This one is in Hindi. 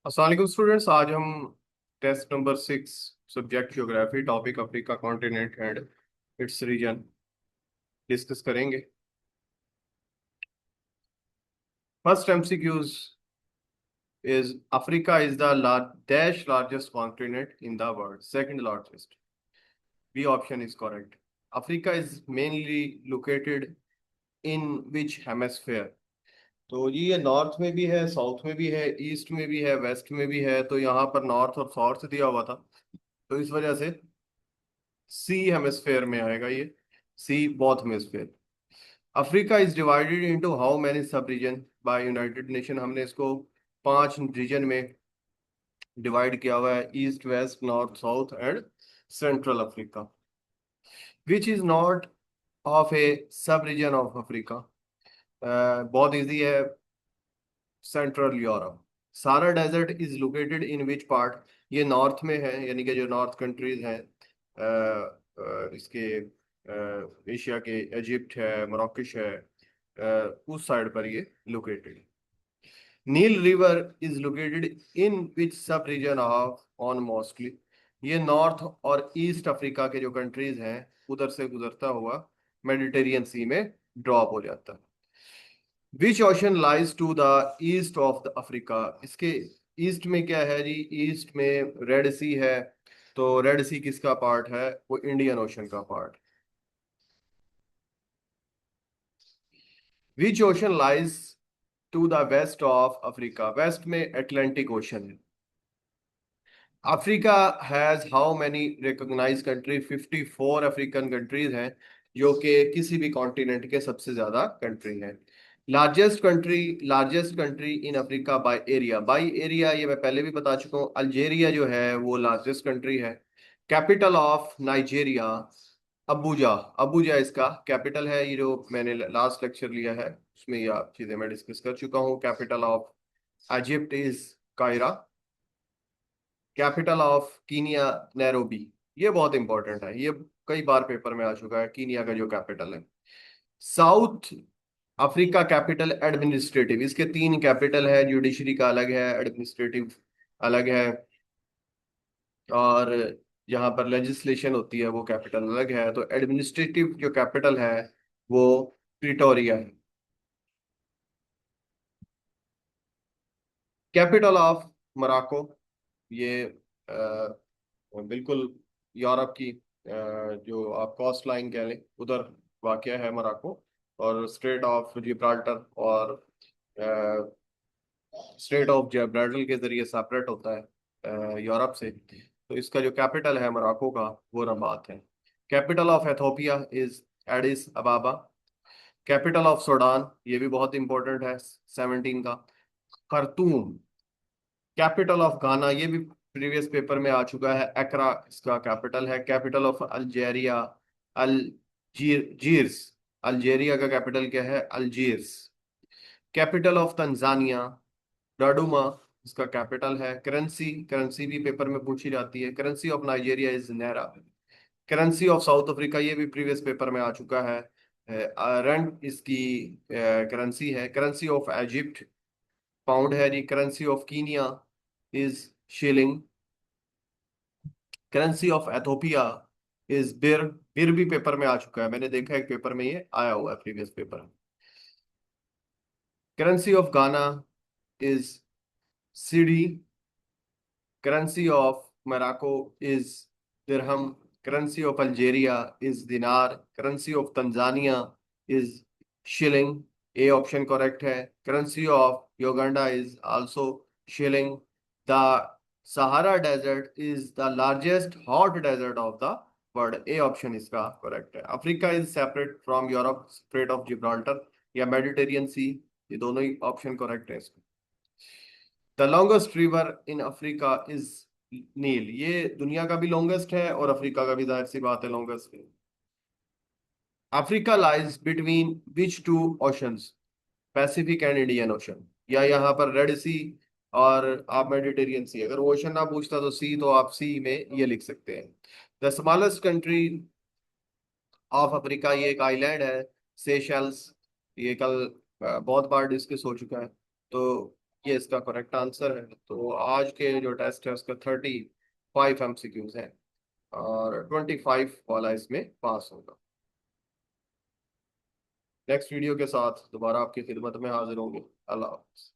अस्सलाम वालेकुम स्टूडेंट्स। आज हम test number 6 subject geography topic Africa continent and its region discuss करेंगे। First MCQs is Africa is the dash largest continent in the world, second largest. B option is correct. Africa is mainly located in which hemisphere. तो ये नॉर्थ में भी है, साउथ में भी है, ईस्ट में भी है, वेस्ट में भी है। तो यहाँ पर नॉर्थ और साउथ दिया हुआ था, तो इस वजह से सी हेमिस्फेयर में आएगा ये। C both hemisphere. Africa is divided into how many sub region by United Nation. हमने इसको 5 रीजन में डिवाइड किया हुआ है: east, west, north, south and central Africa. Which is not of a sub region of Africa. बहुत इजी है। Central Europe. सारा desert is located in which part. ये नॉर्थ में है, यानी कि जो नॉर्थ कंट्रीज हैं, इसके एशिया के, इजिप्ट है, मोरक्किश है, उस साइड पर ये located. Nile river is located in which sub region of on mostly. ये नॉर्थ और ईस्ट अफ्रीका के जो कंट्रीज हैं उधर से गुजरता हुआ मेडिटेरियन सी में ड्रॉप हो जाता है। Which ocean lies to the east of the Africa. इसके ईस्ट में क्या है जी? ईस्ट में रेड सी है। तो रेड सी किसका पार्ट है? वो इंडियन ओशन का part. Which ocean lies to the west of Africa. West में अटलांटिक ओशन है। Africa has how many recognise country? 54 African countries हैं, जो कि किसी भी कॉन्टिनेंट के सबसे ज्यादा कंट्री हैं। Largest country in Africa by area ये मैं पहले भी बता चुका हूँ। अल्जेरिया जो है वो लार्जेस्ट कंट्री है। Capital of Nigeria Abuja. Abuja इसका कैपिटल है। ये जो मैंने लास्ट लेक्चर लिया है उसमें ये चीजें मैं डिस्कस कर चुका हूँ। Capital of Egypt is Cairo. Capital of Kenya Nairobi. ये बहुत इंपॉर्टेंट है, ये कई बार पेपर में आ चुका है, कीनिया का जो कैपिटल है। South Africa capital administrative. इसके 3 कैपिटल है, जुडिशरी का अलग है, एडमिनिस्ट्रेटिव अलग है, और जहाँ पर लेजिस्लेशन होती है वो कैपिटल अलग है। तो एडमिनिस्ट्रेटिव जो कैपिटल है वो प्रिटोरिया है। Capital of Morocco. ये बिल्कुल यूरोप की जो आप कोस्ट लाइन कह लें उधर वाक़या है मोरक्को। और स्ट्रेट ऑफ जिब्राल्टर और स्ट्रेट ऑफ जिब्राल्टर के जरिए सेपरेट होता है यूरोप से। तो इसका जो कैपिटल है मोरक्को का वो रबात है। Capital of Ethiopia is Aedes अबाबा। Capital of Sudan, ये भी बहुत इंपॉर्टेंट है, 17 का, खर्तूम। कैपिटल ऑफ गाना, ये भी प्रीवियस पेपर में आ चुका है, एकरा इसका कैपिटल है। Capital of Algeria Algiers. Algeria का कैपिटल क्या है? Algiers. Capital of Tanzania Dodoma इसका कैपिटल है। करेंसी, करेंसी भी पेपर में पूछी जाती है। Currency of Nigeria is naira. Currency of South Africa, ये भी प्रीवियस पेपर में आ चुका है, रंड इसकी करेंसी है। करेंसी ऑफ इजिप्ट पाउंड है जी। Currency of Kenya is shilling. Currency of Ethiopia is birr. Birr भी पेपर में आ चुका है, मैंने देखा है पेपर में ये आया हुआ है प्रीवियस पेपर में। Currency of Ghana is cedi. Currency of Morocco is dirham. Currency of Algeria is dinar. Currency of Tanzania is shilling. A option correct है। Currency of Uganda is also shilling. The Sahara desert is the largest hot desert of the world. A option इसका करेक्ट है। Africa is separate from Europe, strait of Gibraltar या मेडिटेरियन सी, ये दोनों ही ऑप्शन करेक्ट है इसका। The longest river in Africa is Nile. ये दुनिया का भी लॉन्गेस्ट है और अफ्रीका का भी, जाहिर सी बात है, लॉन्गेस्ट है। Africa lies between which two oceans? Pacific and Indian Ocean, या यहाँ पर रेड सी और आप मेडिटेरियन सी। अगर ओशन ना पूछता तो सी, तो आप सी में ये लिख सकते हैं। The smallest country of Africa, ये एक आइलैंड है, सेशेल्स। ये कल बहुत बार डिस्कस हो चुका है। तो ये इसका करेक्ट आंसर है। तो आज के जो टेस्ट है उसका 35 MCQs है और 25 वाला इसमें पास होगा। नेक्स्ट वीडियो के साथ दोबारा आपकी खिदमत में हाजिर होंगे। अल्लाह हाफ़िज़।